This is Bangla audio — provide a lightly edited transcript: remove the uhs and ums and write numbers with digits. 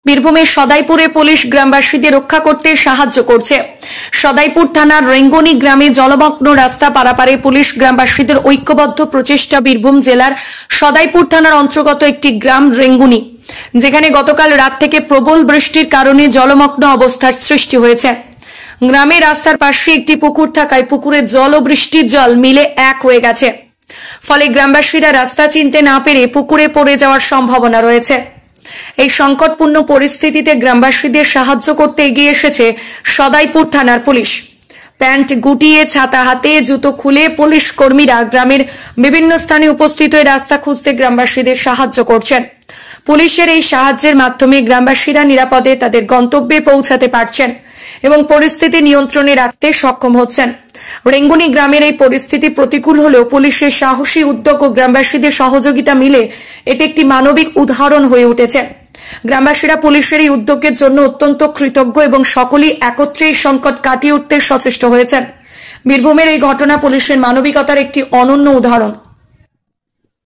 বীরভূমের সদাইপুরে পুলিশ গ্রামবাসীদের রক্ষা করতে সাহায্য করছে। সদাইপুর থানার রেঙ্গুনি গ্রামে জলমগ্ন রাস্তা পারাপারে পুলিশ গ্রামবাসীদের ঐক্যবদ্ধ প্রচেষ্টা। বীরভূম জেলার সদাইপুর থানার অন্তর্গত একটি গ্রাম রেঙ্গুনি, যেখানে গতকাল রাত থেকে প্রবল বৃষ্টির কারণে জলমগ্ন অবস্থার সৃষ্টি হয়েছে। গ্রামের রাস্তার পাশে একটি পুকুর থাকায় পুকুরের জল ও বৃষ্টির জল মিলে এক হয়ে গেছে। ফলে গ্রামবাসীরা রাস্তা চিনতে না পেরে পুকুরে পড়ে যাওয়ার সম্ভাবনা রয়েছে। এই সংকটপূর্ণ পরিস্থিতিতে গ্রামবাসীদের সাহায্য করতে এগিয়ে এসেছে সদাইপুর থানার পুলিশ। প্যান্ট গুটিয়ে, ছাতা হাতে, জুতো খুলে পুলিশ কর্মীরা গ্রামের বিভিন্ন স্থানে উপস্থিত হয়ে রাস্তা খুঁজতে গ্রামবাসীদের সাহায্য করছেন। পুলিশের এই সাহায্যের মাধ্যমে গ্রামবাসীরা নিরাপদে তাদের গন্তব্যে পৌঁছাতে পারছেন এবং পরিস্থিতি নিয়ন্ত্রণে রাখতে সক্ষম হচ্ছেন। রেঙ্গুনি গ্রামের এই পরিস্থিতি প্রতিকূল হলেও পুলিশের সাহসী উদ্যোগ ও গ্রামবাসীদের সহযোগিতা মিলে এটি একটি মানবিক উদাহরণ হয়ে উঠেছে। গ্রামবাসীরা পুলিশের এই উদ্যোগের জন্য অত্যন্ত কৃতজ্ঞ এবং সকলেই একত্রে এই সংকট কাটিয়ে উঠতে সচেষ্ট হয়েছেন। বীরভূমের এই ঘটনা পুলিশের মানবিকতার একটি অনন্য উদাহরণ।